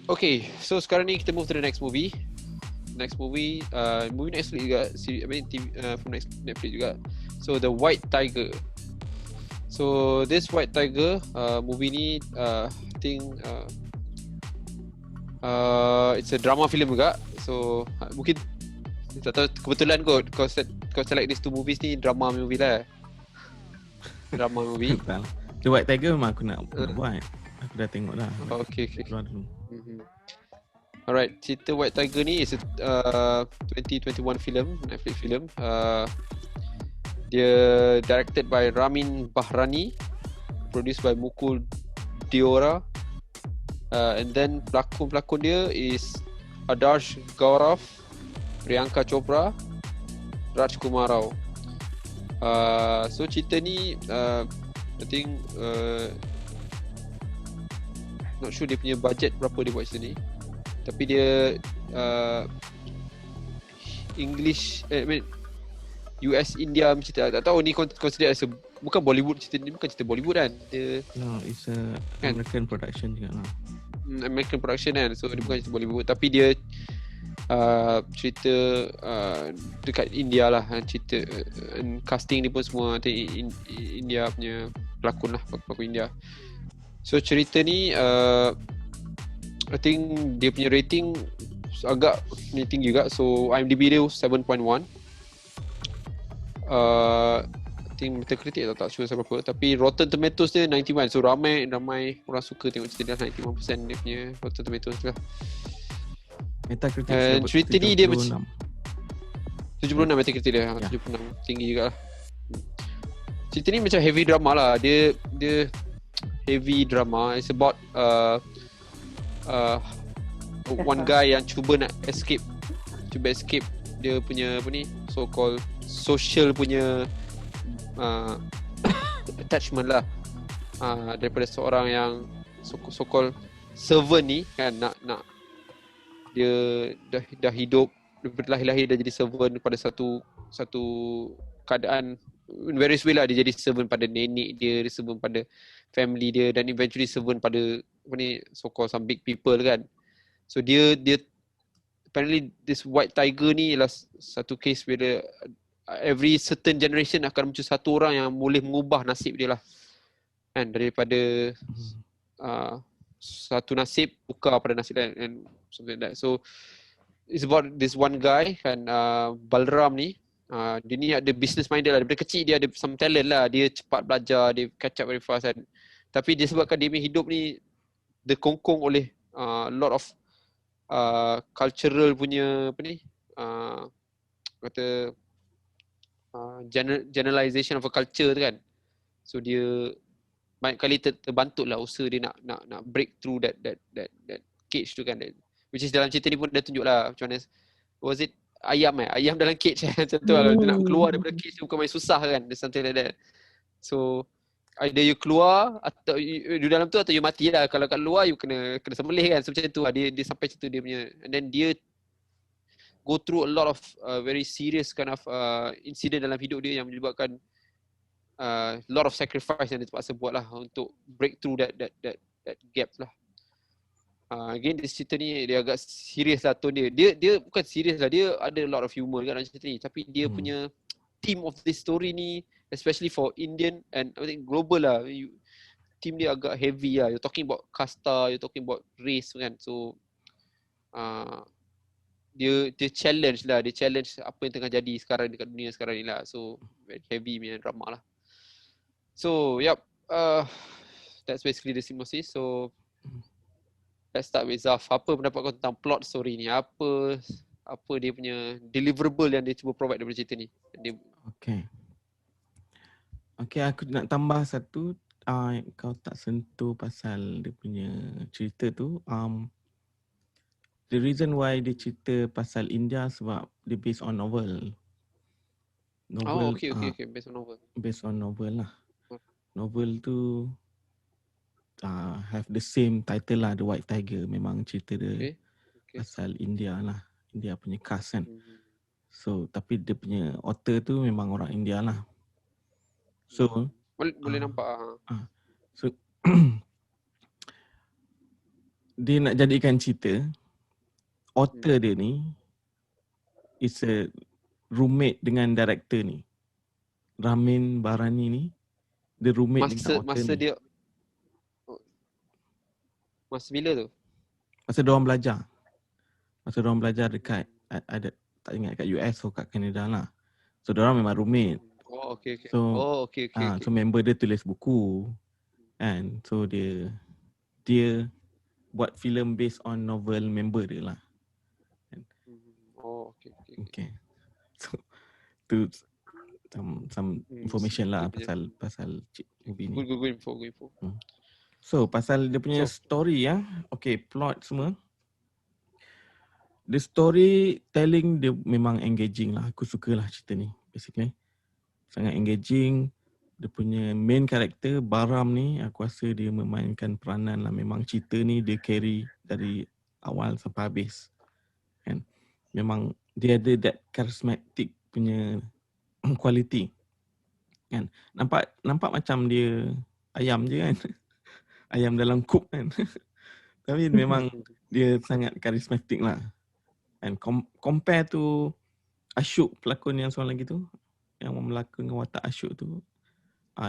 Okay, so sekarang ni kita move to the next movie. Movie Netflix juga, from Netflix juga. So The White Tiger. So this White Tiger movie ni I think it's a drama film juga. So mungkin tak tahu, kebetulan kot kau select these two movies ni drama movie lah. Drama movie. The White Tiger memang aku nak buat. Aku dah tengok dah. Okay. Keluar dulu. Alright, cerita White Tiger ni is a 2021 film, Netflix film. Dia directed by Ramin Bahrani, produced by Mukul Diora, and then pelakon dia is Adarsh Gaurav, Priyanka Chopra, Raj Kumar Rao. So cerita ni I think not sure dia punya budget berapa dia buat cerita ni. Tapi dia English, US India cerita. Tak tahu ni consider as bukan Bollywood, cerita ni bukan cerita Bollywood kan. Dia it's a American production juga lah. American production kan. So dia bukan cerita Bollywood, tapi dia cerita dekat India lah. Cerita casting ni pun semua India punya pelakon lah, pelakon India. So cerita ni I think dia punya rating agak tinggi juga. So IMDb dia 7.1. I think Metacritic tak sure berapa, tapi Rotten Tomatoes dia 91. So ramai orang suka tengok cerita dia. 91% dia punya Rotten Tomatoes lah. Metacritic cerita ni dia 76 Metacritic dia. 76 tinggi juga lah. Cerita ni macam heavy drama lah. Dia heavy drama. It's about one guy yang cuba nak escape dia punya apa ni, so called social punya attachment lah, daripada seorang yang so called servant ni kan, nak dia dah hidup lahir dah jadi servant pada satu keadaan, in various way lah. Dia jadi servant pada nenek dia servant pada family dia, dan eventually servant pada apa ni, so called some big people kan. So dia apparently this White Tiger ni ialah satu case bila every certain generation akan muncul satu orang yang boleh mengubah nasib dia lah kan, daripada satu nasib tukar pada nasib lain and something like that. So it's about this one guy kan, Balram ni. Dia ni ada business minded lah. Daripada kecil dia ada some talent lah. Dia cepat belajar, dia catch up very fast kan. Tapi dia sebabkan dia punya hidup ni dikongkong oleh lot of cultural punya apa ni, kata generalization of a culture tu kan. So dia banyak kali terbantuk lah usaha dia nak break through that cage tu kan. Which is dalam cerita ni pun dia tunjuk lah macam mana, was it ayam dalam cage macam tu lah. Dia nak keluar daripada cage tu bukan main susah kan, something like that. So either you keluar atau you dalam tu, atau you mati lah. Kalau kat luar you kena sembelih kan. So macam tu lah dia sampai situ dia punya. And then dia go through a lot of very serious kind of incident dalam hidup dia yang menyebabkan lot of sacrifice yang dia terpaksa buat lah untuk break through that gap lah. Again this cerita ni dia agak serius lah tone dia. Dia bukan serius lah, dia ada a lot of humor kan dalam cerita ni. Tapi dia punya theme of this story ni, especially for Indian and I think global lah, theme dia agak heavy lah. You're talking about kasta, you're talking about race kan. So dia challenge lah, dia challenge apa yang tengah jadi sekarang dekat dunia sekarang ni lah. So very heavy punya drama lah. So that's basically the synopsis. So let's start with Zaf. Apa pendapat kau tentang plot story ni? Apa dia punya deliverable yang dia cuba provide daripada cerita ni? Okay, aku nak tambah satu. Kau tak sentuh pasal dia punya cerita tu. The reason why dia cerita pasal India sebab dia based on novel. Okay. Based on novel. Based on novel lah. Novel tu have the same title lah, The White Tiger. Memang cerita dia pasal India lah. India punya cast kan. So tapi dia punya author tu memang orang India lah. So Boleh nampak. so dia nak jadikan cerita, author dia ni is a roommate dengan director ni. Ramin Barani ni dia roommate dengan author Masa ni. dia masa bila tu? Masa diorang belajar. Masa diorang belajar dekat ada tak ingat kat US atau kat Canada lah. So diorang memang roommate. Oh, okay. So Okay. so member dia tulis buku kan. So dia buat filem based on novel member dia lah. Oh, okay. Okay. So tu some information lah pasal movie ni. Good info. So pasal dia punya story okay, plot semua. The storytelling dia memang engaging lah. Aku sukalah cerita ni basically. Sangat engaging. Dia punya main character Baram ni aku rasa dia memainkan peranan lah. Memang cerita ni dia carry dari awal sampai habis. Kan? Memang dia ada that charismatic punya quality. Kan? Nampak macam dia ayam je kan. Ayam dalam kup kan. Tapi memang dia sangat charismatic lah. And compare to Ashok, pelakon yang seorang lagi tu, yang melakon watak Ashok tu,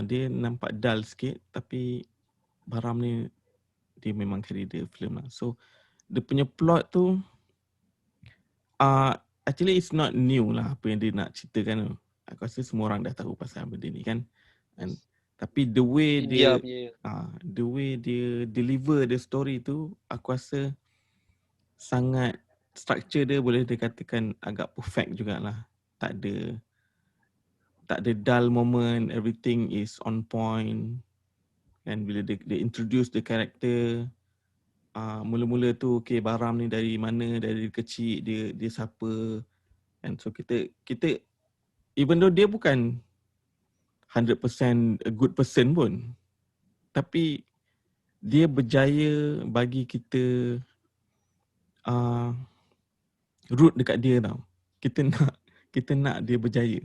dia nampak dull sikit, tapi Baram ni dia memang carry the film lah. So dia punya plot tu actually it's not new lah apa yang dia nak ceritakan tu. Aku rasa semua orang dah tahu pasal benda ni kan. And tapi the way India dia deliver the story tu, aku rasa sangat structure dia boleh dikatakan agak perfect jugalah. Tak ada dull moment, everything is on point. And bila dia introduce the character, mula-mula tu okay, Baram ni dari mana, dari kecil dia siapa. And so kita even though dia bukan 100% a good person pun, tapi dia berjaya bagi kita root dekat dia tau. Kita nak dia berjaya.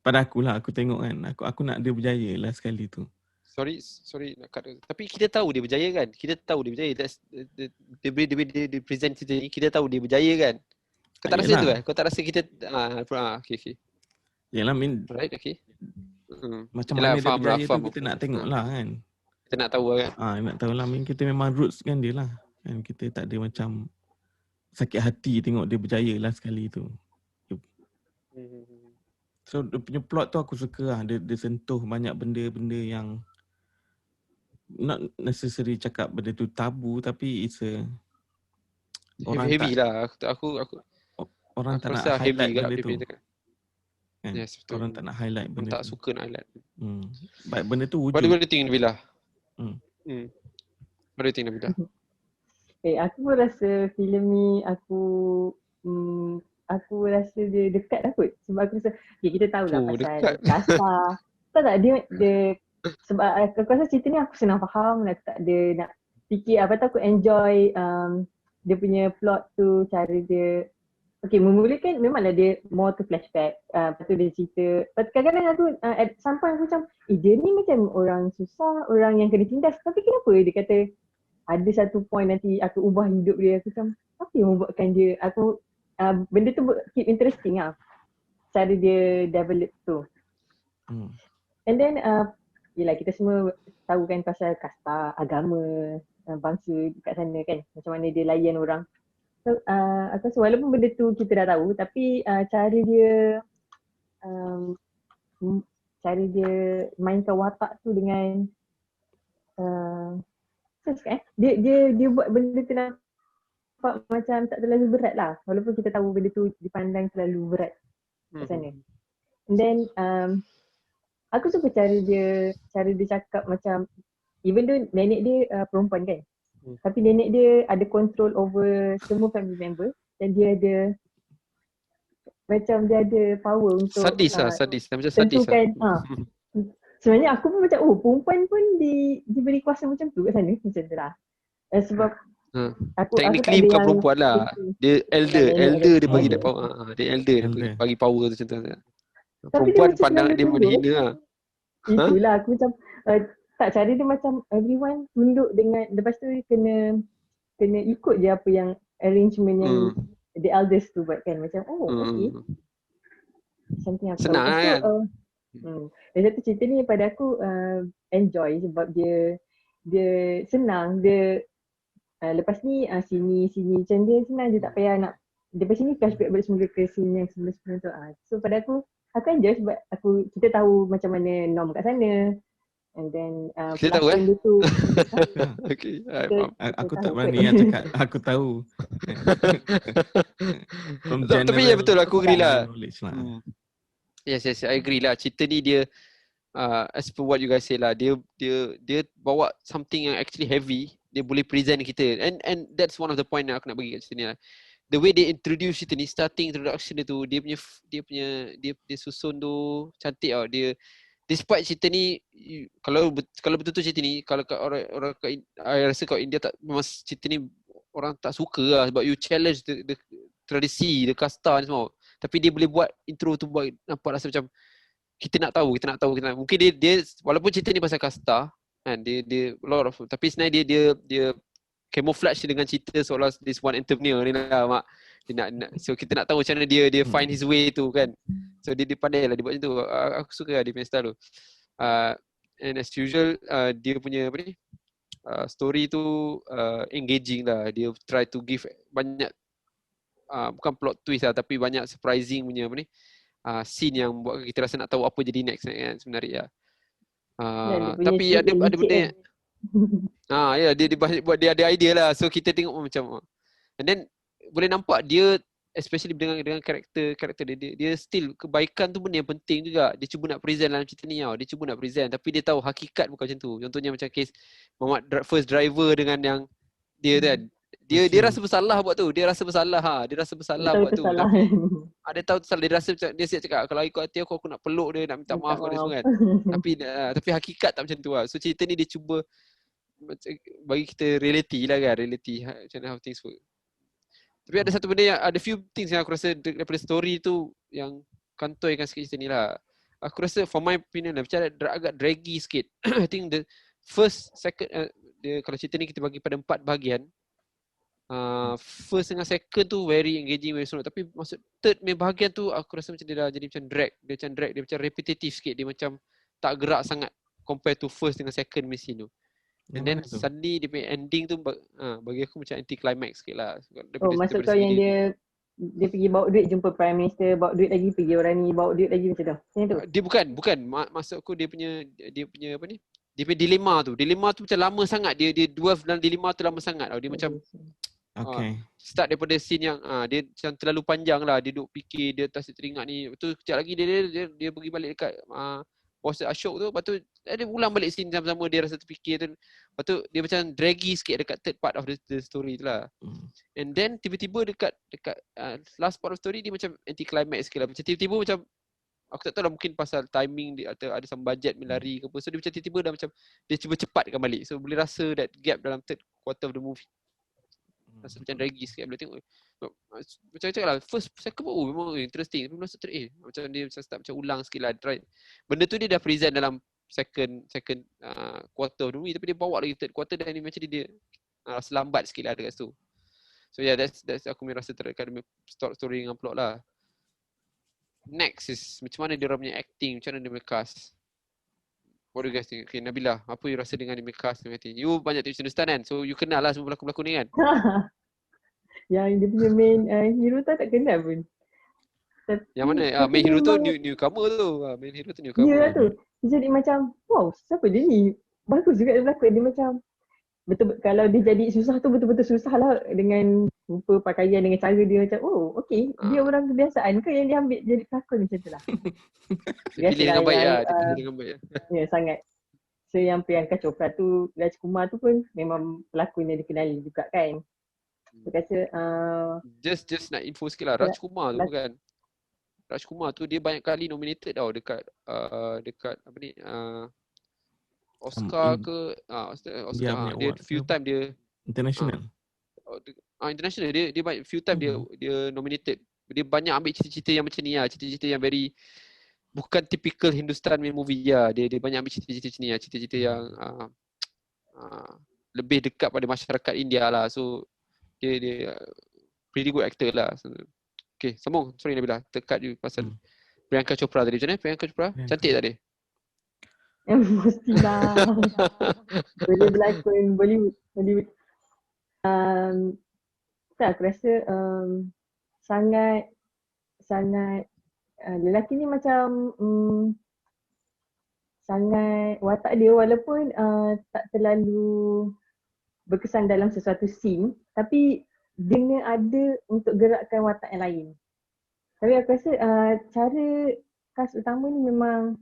Pada akulah, aku tengok kan, aku nak dia berjaya lah sekali tu. Sorry nak cut. Tapi kita tahu dia berjaya kan? Kita tahu dia berjaya. That's dia present kita ni, kita tahu dia berjaya kan? Kau tak rasa tu kan? Kau tak rasa kita okay. Yalah, right, okay. Macam mana dia berjaya tu kita nak tengok lah kan. Kita nak tahu kan? Nak tahu lah, kita memang roots kan dia lah. Kan kita tak ada macam sakit hati tengok dia berjaya lah sekali tu. So dia punya plot tu aku suka lah. Dia sentuh banyak benda-benda yang not necessary cakap benda tu tabu, tapi it's a orang heavy lah. Aku orang tak nak highlight benda tu. Kan? Yes, betul. Orang tak nak highlight benda tu. Tak suka nak highlight. But benda tu wujud. What do you think, Nabila? What do you think, Nabila? Aku pun rasa filem ni aku rasa dia dekat lah kot. Sebab aku rasa kita tahu lah pasal kasar. Tak dia sebab aku rasa cerita ni aku senang faham. Aku tak ada nak fikir apa tu, aku enjoy dia punya plot tu, cara dia. Okay, memulakan memanglah dia more to flashback. Lepas tu dia cerita. Kadang-kadang aku at some point aku macam dia ni macam orang susah, orang yang kena tindas. Tapi kenapa dia kata ada satu point nanti aku ubah hidup dia. Aku macam apa yang membuatkan dia, aku benda tu keep interesting lah. Cara dia develop tu. And then yelah, kita semua tahu kan pasal kasta, agama, bangsa kat sana kan. Macam mana dia layan orang. So aku rasa walaupun benda tu kita dah tahu, tapi cara dia mainkan watak tu dengan dia buat benda tu nampak macam tak terlalu berat lah. Walaupun kita tahu benda tu dipandang terlalu berat kat sana. And then aku suka cara dia cakap macam, even though nenek dia perempuan kan, tapi nenek dia ada control over semua family member, dan dia ada macam dia ada power untuk sadis macam tentukan. Sebenarnya aku pun macam perempuan pun diberi kuasa macam tu kat sana, macam tu lah. Sebab technically bukan perempuan lah. Dia elder dia bagi dia power. Dia elder dia bagi power tu macam tu. Perempuan pandang dia dihina lah. Itulah aku macam tak, cara dia macam everyone tunduk dengan, lepas tu kena ikut je apa yang arrangement yang the elders tu buat kan. Macam okay, something aku tahu. Senang Lepas tu kan? dan satu cerita ni pada aku enjoy sebab dia senang. Dia lepas ni sini macam dia senang je, tak payah nak lepas sini flashback balik semula ke scene yang sebelum tu. So pada aku enjoy sebab kita tahu macam mana norm kat sana. And then Kita tahu pelakon dia tu okay, Aku tahu tak kot. berani nak cakap aku tahu. Tapi ya betul, aku agree lah. Knowledge lah. Yes, I agree lah. Cerita ni dia as per what you guys say lah, dia bawa something yang actually heavy, dia boleh present kita, and that's one of the point yang aku nak bagi kat cerita ni lah. The way they introduce cerita ni, starting introduction dia tu, dia susun tu cantik tau. Dia despite cerita ni, kalau betul-betul cerita ni, kalau orang kat I rasa kat India tak, memang cerita ni orang tak suka lah sebab you challenge the tradisi, the kasta ni semua. Tapi dia boleh buat intro tu buat nampak rasa macam kita nak tahu. Mungkin dia walaupun cerita ni pasal kasta kan, dia lot of, tapi sebenarnya dia camouflage dengan cerita seolah this one entrepreneur ni lah mak. Dia nak so kita nak tahu macam mana dia find his way tu kan. So dia pandai lah dia buat macam tu. Aku suka lah dia punya style tu. And as usual dia punya apa ni, story tu engaging lah. Dia try to give banyak bukan plot twist lah, tapi banyak surprising punya apa ni, scene yang buat kita rasa nak tahu apa jadi next kan, sebenarnya. Tapi ada benda ya, dia buat, dia ada idea lah. So kita tengok macam and then boleh nampak dia especially dengan karakter dia still kebaikan tu benda yang penting juga. Dia cuba nak present dalam cerita ni tau. Dia cuba nak present tapi dia tahu hakikat bukan macam tu. Contohnya macam kes Muhammad first driver dengan yang dia kan, dia rasa bersalah buat tu. Dia rasa bersalah buat tu. Tapi dia tahu tu salah. Dia rasa macam dia siap cakap kalau ikut hati aku nak peluk dia, nak minta maaf pada semua kan. Tapi hakikat tak macam tu lah. So cerita ni dia cuba bagi kita reality lah kan, macam how things work. Tapi ada satu benda yang ada few things yang aku rasa daripada story tu yang kantoikan sikit cerita ni lah. Aku rasa for my opinion lah, macam agak draggy sikit. I think the first, second dia, kalau cerita ni kita bagi pada 4 bahagian, first dengan second tu very engaging, very seronok. Tapi maksud third main bahagian tu aku rasa macam dia dah jadi macam drag. Dia macam repetitive sikit. Dia macam tak gerak sangat compare to first dengan second main scene tu. And then suddenly dia punya ending tu bagi aku macam anti-climax sikit lah. Maksud kau yang dia pergi bawa duit jumpa Prime Minister, bawa duit lagi pergi orang ni, bawa duit lagi macam tu. Dia bukan. Maksud aku dia punya apa ni? Dia punya dilema tu macam lama sangat. Dia dwarf dalam dilema tu lama sangat tau. Dia macam start daripada scene yang dia macam terlalu panjang lah. Dia duk fikir, dia tak teringat ni. Betul kejap lagi dia pergi balik dekat Bos Ashok tu. Lepas tu dia ulang balik scene sama-sama. Dia rasa terfikir tu. Lepas tu dia macam draggy sikit dekat third part of the story tu lah. And then tiba-tiba dekat last part of story dia macam anti-climax sikit lah. Macam tiba-tiba macam aku tak tahu lah, mungkin pasal timing dia atau ada some budget melari ke apa. So dia macam tiba-tiba dah macam dia cuba cepatkan balik. So boleh rasa that gap dalam third quarter of the movie. Rasa macam draggy sikit. Boleh tengok macam cakap lah, first, second memang interesting. Tapi masa third macam dia macam start macam ulang sikit lah. Benda tu dia dah present dalam second quarter of the movie. Tapi dia bawa lagi third quarter dan macam dia rasa lambat sikit lah dekat situ. So yeah, that's aku rasa terdekat story dengan plot lah. Next is macam mana dia orang punya acting, macam mana dia punya cast. What do you guys think? Okay, Nabila, apa you rasa dengan dia punya cast dan acting? You banyak tengok Hindustan kan? So you kenal lah semua pelakon-pelakon ni kan? Yang dia punya main hero tu tak kenal pun. Yang mana? Main hero tu newcomer tu. Main hero tu newcomer. Ya tu. Dia jadi macam, wow, siapa dia ni? Bagus juga dia berlakon. Dia macam, betul kalau dia jadi susah tu betul-betul susah lah dengan rupa pakaian, dengan cara dia macam okey, dia orang kebiasaan ke yang dia ambil jadi pelakon macam tu lah. Dia pilih dengan baik lah. Dia pilih dengan baik lah. Ya, sangat. So yang Priyanka Chopra tu, Rajkumar tu pun memang pelakon yang dikenali juga kan. Dia kata just nak info sikit lah. Rajkumar tu kan. Rajkumar tu dia banyak kali nominated tau dekat apa ni, Oscar ke Oscar dia few time dia international. International dia banyak few time dia nominated. Dia banyak ambil cerita-cerita yang macam ni lah, cerita-cerita yang very bukan typical Hindustan movie ya. Dia banyak ambil cerita-cerita macam ni lah, cerita-cerita yang lebih dekat pada masyarakat India lah. So dia pretty good actor lah. So, okay, sambung. Sorry Nabila, tekat you pasal Priyanka Chopra tadi. Macam mana Priyanka Chopra? Cantik tak dia? Mestilah. Boleh berlakon Bollywood. Tak, aku rasa sangat lelaki ni macam sangat watak dia walaupun tak terlalu berkesan dalam sesuatu scene, tapi dia ada untuk gerakkan watak yang lain. Tapi aku rasa cara cast utama ni memang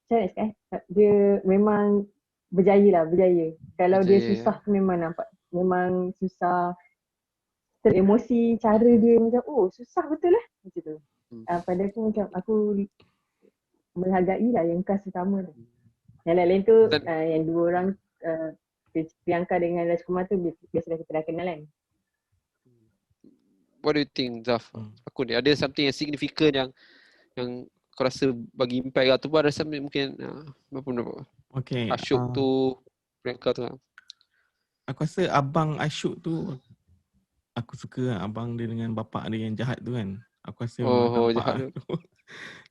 macam mana dia memang berjaya. Kalau dia susah tu memang nampak, memang susah teremosi, cara dia macam susah betul lah macam tu. Pada aku macam aku menghargai lah yang cast utama tu. Yang lain-lain tu yang dua orang Priyanka dengan Rajkumar tu biasa kita dah kenal kan. What do you think, Zaf? Aku ni ada something yang significant yang kau rasa bagi impact ataupun ada something mungkin apa? Okay. Ashok tu, Priyanka tu. Aku rasa abang Ashok tu aku suka abang dia dengan bapak dia yang jahat tu kan. Aku rasa memang nampak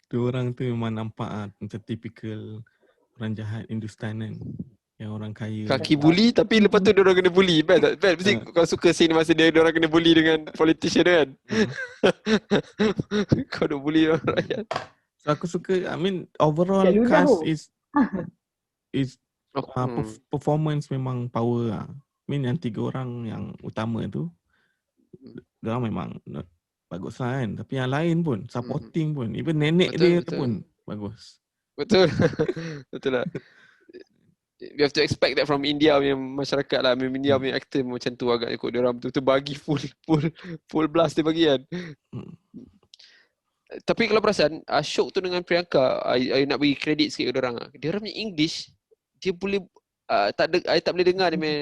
dua orang tu memang nampak macam typical orang jahat Hindustan kan. Yang orang kaya. Kaki bully tapi lepas tu dia orang kena bully. Best tak? Best. Mesti kau suka scene masa dia orang kena bully dengan politician kan. Kau dah bully orang rakyat. So aku suka, I mean overall cast is performance memang power lah. I mean yang 3 orang yang utama tu diorang memang bagus lah kan. Tapi yang lain pun, supporting pun, even nenek dia pun bagus. Betul. Betul lah. You have to expect that from India punya masyarakat lah. India punya actor macam tu agak ikut diorang betul-betul bagi full blast dia bagi kan. Tapi kalau perasan Ashok tu dengan Priyanka, I nak bagi kredit sikit ke diorang lah. Diorang punya English dia boleh I tak boleh dengar dia punya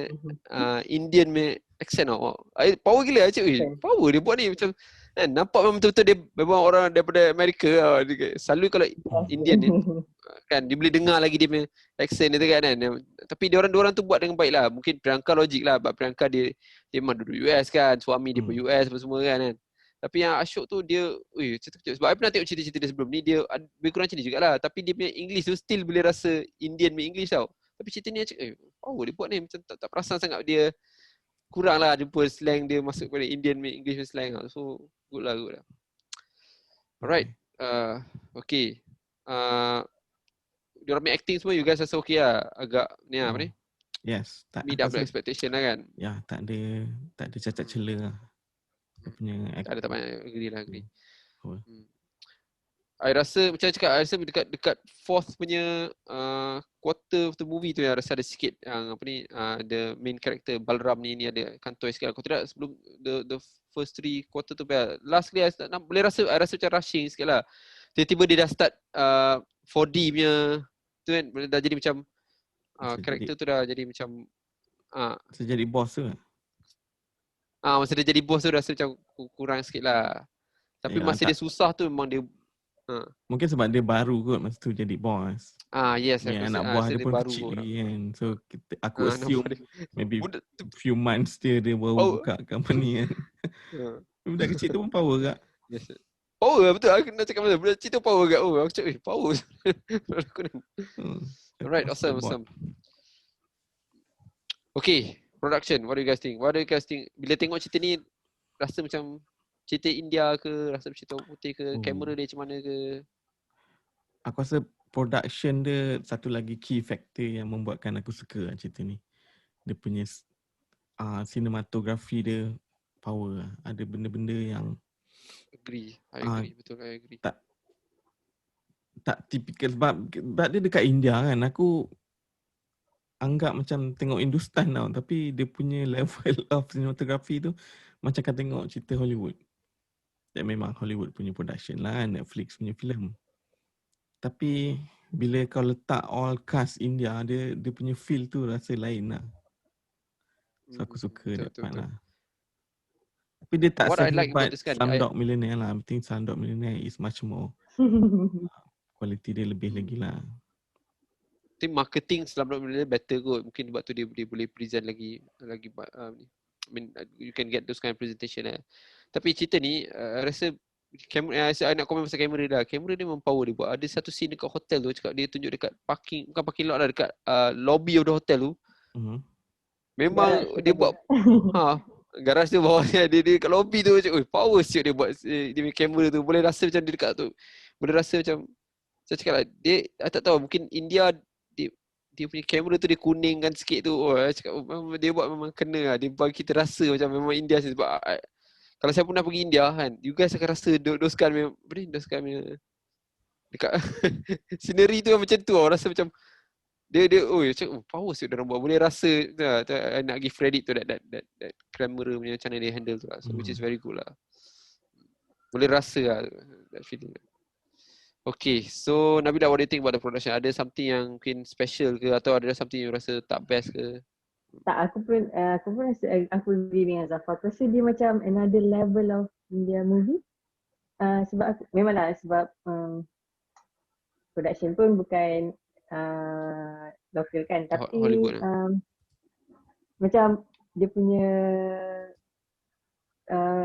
Indian punya accent tau. Power gila cik. Power dia buat ni macam kan, nampak memang betul-betul dia memang orang daripada Amerika tau. Selalu kalau Indian ni kan dia boleh dengar lagi dia punya accent dia kan. Tapi diorang tu buat dengan baik lah. Mungkin Priyanka logik lah, sebab Priyanka dia memang duduk US kan, suami dia pun US apa semua kan. Tapi yang Ashok tu dia kecil-kecil. Sebab I pernah tengok cerita-cerita dia sebelum ni, dia lebih kurang macam ni jugalah. Tapi dia punya English tu still boleh rasa Indian punya English tau. Tapi cerita ni dia buat ni macam tak perasan sangat dia kurang lah jumpa slang dia masuk pada Indian punya English slang lah. So good lah. Alright. Okay. Diorang punya acting semua you guys rasa okay lah. Agak ni apa ni? Yes. Meet up the expectation lah kan? Ya, tak ada cacat celah lah. Tak ada tak banyak agree. I rasa macam I cakap, I rasa dekat fourth punya quarter of the movie tu yang rasa ada sikit yang apa ni the main character Balram ni ada kantoi sikit. Kalau tidak sebelum the first 3 quarter tu last kali boleh rasa I rasa macam rushing sikit lah. Tiba-tiba dia dah start 4D punya tu kan, dah jadi macam karakter tu dah jadi macam masa jadi boss tu. Masa dia jadi boss tu rasa macam kurang sikit lah. Tapi masa dia susah tu memang dia mungkin sebab dia baru kot masa tu jadi boss. Yes. Anak buah dia pun kecil kan. So aku assume maybe few months dia baru buka company kan. Budak kecil tu pun power kak. Yes. Power betul. Aku nak cakap betul. Budak kecil tu power kak. Aku cakap power. Alright, awesome. Okay, production. What do you guys think? Bila tengok cerita ni rasa macam cerita India ke, rasa cerita putih ke, kamera dia macam mana ke? Aku rasa production dia satu lagi key factor yang membuatkan aku suka cerita ni. Dia punya cinematography dia power. Ada benda-benda yang I agree. Tak typical sebab dia dekat India kan. Aku anggap macam tengok Hindustan tau, tapi dia punya level of cinematography tu macam kan tengok cerita Hollywood. Dan memang Hollywood punya production lah, Netflix punya filem. Tapi bila kau letak all cast India, dia punya feel tu rasa lain lah. So aku suka that part lah. Tapi dia tak sehebat Slumdog Millionaire lah. I think Slumdog Millionaire is much more kualiti dia lebih lagi lah. I think marketing selama dia better kot. Mungkin sebab tu dia boleh present lagi ni. I mean you can get those kind of presentation lah. Tapi cerita ni rasa kamera, saya nak komen pasal kamera dah. Kamera dia memang power dia buat. Ada satu scene dekat hotel tu cakap dia tunjuk dekat parking, bukan parking lot lah, dekat lobby of the hotel tu. Memang dia buat garaj tu bawah dia dekat lobby tu macam power siot dia buat dia punya kamera tu. Boleh rasa macam dia dekat tu. Boleh rasa macam saya cakap lah, dia tak tahu mungkin India dia punya kamera tu dia kuningkan sikit tu. Saya cakap dia buat memang kena lah. Dia bagi kita rasa macam memang India sebab kalau saya pernah pergi India kan, you guys akan rasa doskan dekat scenery tu macam tu lah. Rasa macam dia macam power siot dia orang buat. Boleh rasa nak give credit to that camera punya macam mana dia handle tu lah. So which is very good lah. Boleh rasa lah that feeling. Okay, so Nabila, what do you think about the production? Ada something yang mungkin special ke atau ada something you rasa tak best ke? Tak, aku pun rasa aku agree dengan Zafar. Aku rasa dia macam another level of India movie. Sebab aku, memanglah sebab production pun bukan local kan, tapi Hollywood macam dia punya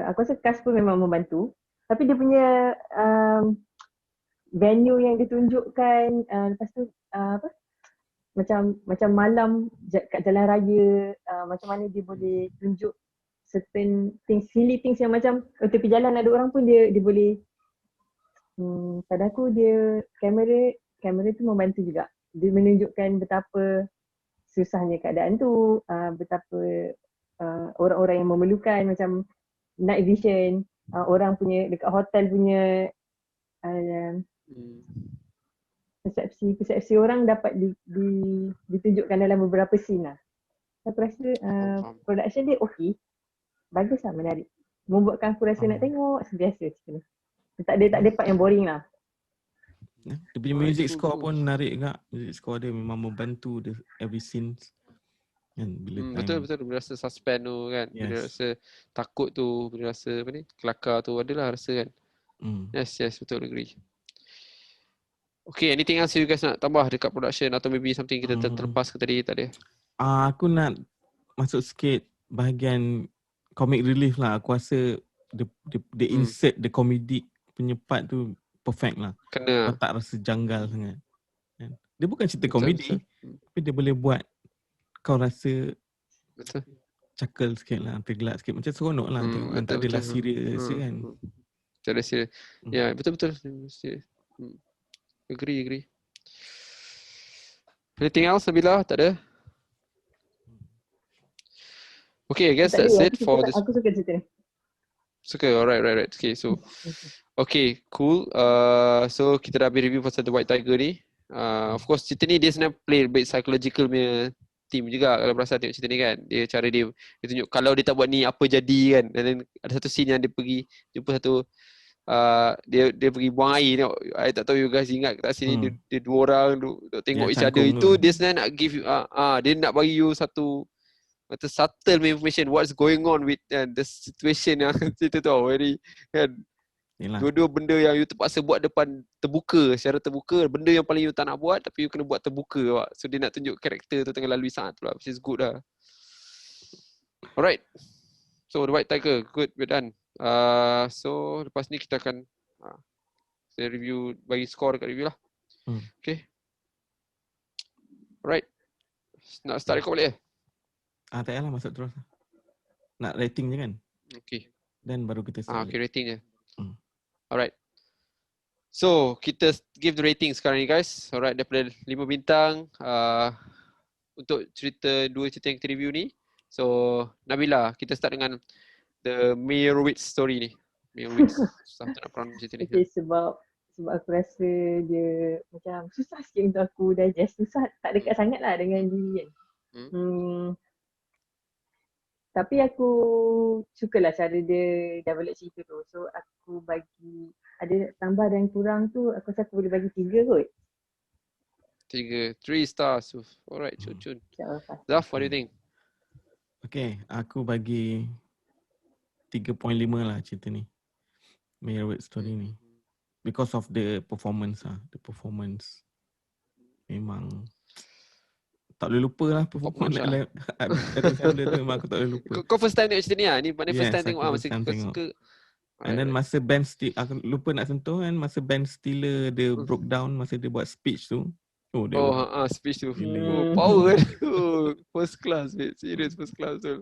aku rasa cast pun memang membantu. Tapi dia punya venue yang ditunjukkan, lepas tu macam malam kat jalan raya, macam mana dia boleh tunjuk certain things, silly things yang macam tepi jalan ada orang pun dia boleh. Pada aku dia kamera tu membantu juga. Dia menunjukkan betapa susahnya keadaan tu, betapa orang-orang yang memerlukan macam night vision, orang punya dekat hotel punya persepsi orang dapat ditunjukkan dalam beberapa scene lah. Aku rasa production dia okey. Bagus lah, menarik. Membuatkan aku rasa nak tengok biasa macam ni. Tak ada part yang boring lah. Dia punya music score pun menarik juga. Music score dia memang membantu the every scene. Kan bila betul bila rasa suspense tu kan. Bila rasa takut tu, bila rasa apa ni? Kelakar tu adalah rasa kan. Yes, betul, agree. Okay, anything else you guys nak tambah dekat production atau maybe something kita terlepas ke tadi tak ada? Aku nak masuk sikit bahagian comic relief lah. Aku rasa the insert the comedic punya part tu perfect lah. Kena. Kau tak rasa janggal sangat. Dia bukan cerita komedi, tapi dia boleh buat kau rasa cakal sikit lah, tergelak sikit. Macam seronok lah tengok kan, tak adalah serius kan. Tak ada serius. Ya, betul. Agree. Anything else Nabila? Tak ada? Okay, I guess that's it for this. Aku suka cerita ni. Suka, alright. Okay, so okay, cool. So kita dah habis review pasal The White Tiger ni. Of course cerita ni dia sebenarnya play a bit psychological punya theme juga kalau perasan tengok cerita ni kan. Dia cara dia tunjuk kalau dia tak buat ni apa jadi kan. And then ada satu scene yang dia pergi jumpa satu dia pergi buang air tengok. I tak tahu you guys ingat tak sini dia dua orang duk tengok each other itu dia sebenarnya nak give you dia nak bagi you satu subtle information what's going on with the situation yang cerita tu very kan. Dua-dua benda yang you terpaksa buat depan secara terbuka, benda yang paling you tak nak buat tapi you kena buat terbuka. So dia nak tunjuk karakter tu tengah lalui saat tu lah, which is good lah. Alright, so The White Tiger, good, we're done. So lepas ni kita akan saya review, bagi skor dekat review lah. Okay. Alright, nak start record balik tak payahlah, masuk terus. Nak rating je kan? Okay. Dan baru kita start. Okay, rating je. Alright. So, kita give the rating sekarang ni guys. Alright, daripada 5 bintang untuk dua cerita yang kita review ni. So, Nabila, kita start dengan The Meyerowitz story ni. Meyerowitz. Susah tak nak pronounce cerita ni. Okay, sebab aku rasa dia macam susah sikit untuk aku digest. Susah, tak dekat sangat lah dengan diri kan. Tapi aku sukalah cara dia develop cerita tu. So aku bagi, ada tambah dan kurang tu, aku rasa aku boleh bagi 3 kot. 3 stars. Alright, Cun. Zaf, what do you think? Okay, aku bagi 3.5 lah cerita ni. Meyerowitz story ni. because of the performance The performance memang tak boleh lupa lah performance Alexander tu memang aku tak boleh lupa. Kau first time tengok cerita ni lah? Ni mana first Yes, time tengok aku masa first time kau tengok. suka? And then masa Ben Stiller, aku lupa nak sentuh kan, masa Ben Stiller dia broke down masa dia buat speech tu. Speech tu. Gila. Power. First class, mate. Serious first class tu.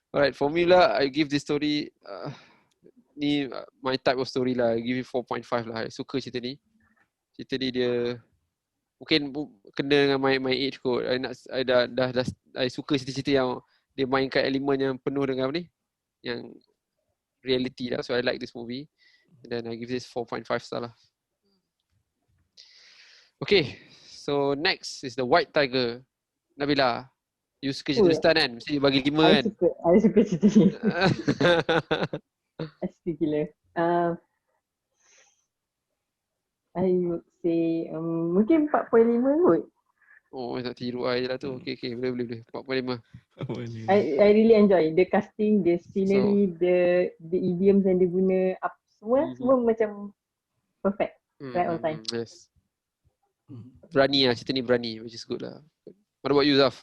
Alright, for me lah, I give this story ni my type of story lah. I give it 4.5 lah. I suka cerita ni. Cerita ni dia mungkin kena dengan my age kot. I suka cerita-cerita yang dia mainkan elemen yang penuh dengan apa ni? Yang reality lah. So I like this movie. And then I give this 4.5 star lah. Okay. So next is The White Tiger. Nabila, you suka cerita Stan kan? Mesti bagi 5 kan? I suka cerita ni. Asli gila. I would say mungkin 4.5 kot. Oh, nak tiru I je lah tu. Okay. Boleh. 4.5. I really enjoy the casting, the scenery, the idioms yang dia guna, semua macam perfect. Right on time. Yes. Berani lah, cerita ni berani, which is good lah. What about you, Zaf?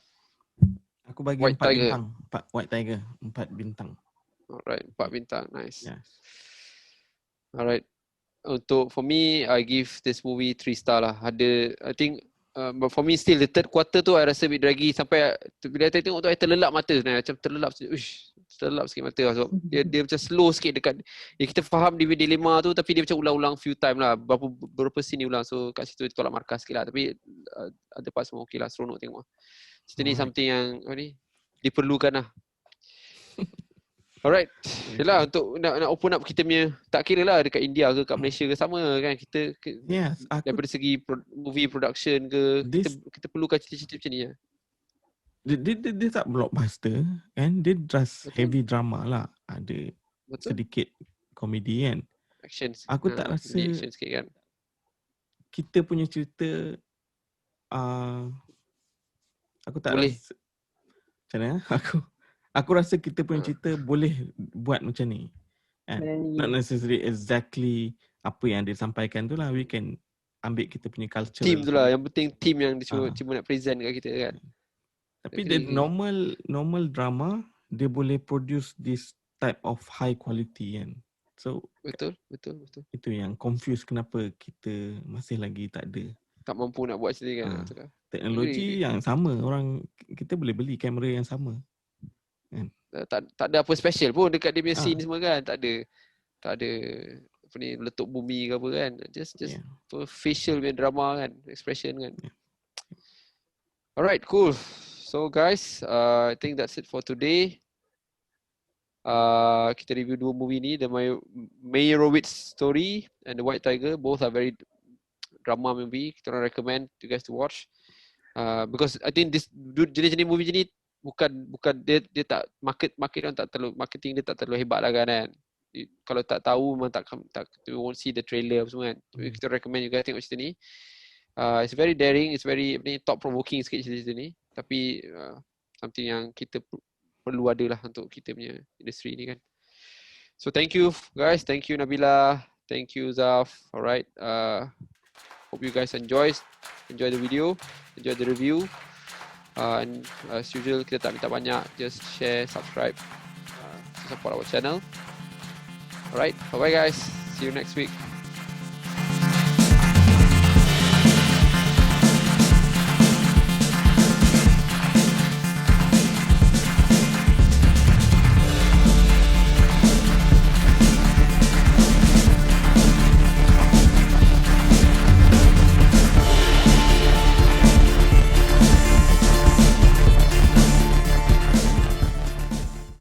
Aku bagi White 4 Tiger. bintang. White Tiger, 4 bintang. Alright, 4 bintang, nice. Yes. Alright. For me, I give this movie 3 star lah. I think but for me still the third quarter tu I rasa a bit draggy sampai bila I tengok tu I terlelap mata sebenarnya. Macam terlelap sikit mata lah. Sebab dia macam slow sikit dekat kita faham dia punya dilema tu tapi dia macam ulang-ulang few time lah. Beberapa scene dia ulang. So kat situ tolak markah sikit lah. Tapi ada part semua okay lah. Seronok tengok. Cerita ni something yang diperlukan lah. Alright. Yelah untuk nak open up kita punya, tak kira lah dekat India ke kat Malaysia ke sama kan, kita Yes, daripada segi movie production ke kita perlukan cerita-cerita macam ni lah. Dia tak blockbuster kan, dia just heavy drama lah, ada sedikit komedi kan. Action. Aku tak rasa action sikit kan. Kita punya cerita aku tak boleh. Rasa macam mana Aku rasa kita punya cerita boleh buat macam ni. Not necessarily exactly apa yang dia sampaikan tu lah. We can ambil kita punya culture. Team tu lah. Yang penting team yang dia cuma nak present kat kita kan. Tapi the normal drama, dia boleh produce this type of high quality kan. So Betul. itu yang confuse kenapa kita masih lagi tak ada. Tak mampu nak buat cerita kan. Teknologi yang sama. Kita boleh beli kamera yang sama. Tak ada apa special pun dekat dia punya scene semua kan. Tak ada apa ni, meletup bumi ke apa kan. Just facial punya drama kan, expression kan. Alright, cool. So guys, I think that's it for today. Kita review 2 movie ni, The Meyerowitz Story and The White Tiger. Both are very drama movie. Kita orang recommend you guys to watch. Because I think this jenis-jenis movie ni bukan dia tak marketing dia tak terlalu hebat lah kan. Kalau tak tahu memang tak you won't see the trailer semua kan. Kita recommend you guys tengok cerita ni. It's very daring, it's very thought provoking sikit cerita ni, tapi something yang kita perlu ada lah untuk kita punya industri ni kan. So thank you guys, thank you Nabila, thank you Zaf. Alright, hope you guys enjoy the video, enjoy the review. And as usual, kita tak minta banyak, just share, subscribe to support our channel. Alright, bye bye guys, see you next week.